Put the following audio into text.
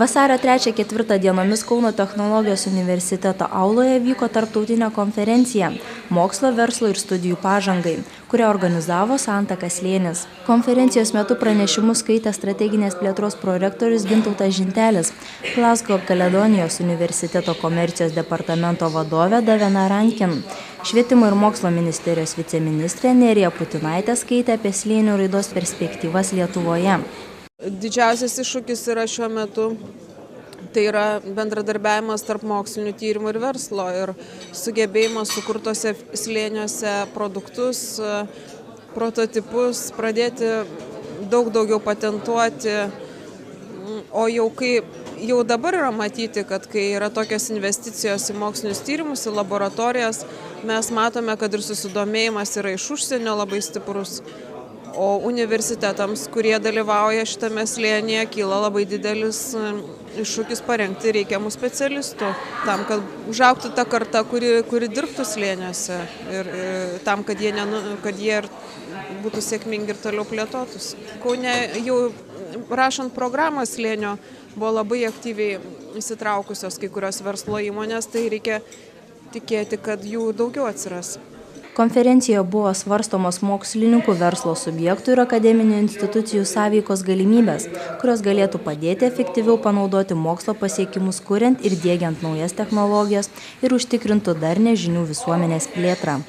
Vasario 3-4 dienomis Kauno technologijos universiteto auloje vyko tarptautinė konferencija Mokslo, verslo ir studijų pažangai, kurią organizavo Santaka Slėnis. Konferencijos metu pranešimus skaitė strateginės plėtros prorektorius Gintautas Žintelis, Glasgow Kaledonijos universiteto komercijos departamento vadovė Davena Rankin, Švietimo ir mokslo ministerijos viceministrė Nerija Putinaitė skaitė apie slėnių raidos perspektyvas Lietuvoje. Didžiausias iššūkis yra šiuo metu, tai yra bendradarbiavimas tarp mokslinių tyrimų ir verslo ir sugebėjimas sukurtose slėniuose produktus, prototipus, pradėti daug daugiau patentuoti, o jau dabar yra matyti, kad kai yra tokios investicijos į mokslinius tyrimus, į laboratorijas, mes matome, kad ir susidomėjimas yra iš užsienio labai stiprus. O universitetams, kurie dalyvauja šitame slėnyje, kyla labai didelis iššūkis parengti reikiamų specialistų, tam, kad užaugtų ta karta, kuri dirbtų slėniuose ir tam, kad jie būtų sėkmingi ir toliau plėtotųsi. Kaune jau rašant programą slėnio buvo labai aktyviai įsitraukusios kai kurios verslo įmonės, tai reikia tikėti, kad jų daugiau atsiras. Konferencijoje buvo svarstomos mokslininkų, verslo subjektų ir akademinių institucijų sąveikos galimybės, kurios galėtų padėti efektyviau panaudoti mokslo pasiekimus kuriant ir diegiant naujas technologijas ir užtikrintų darnią žinių visuomenės plėtrą.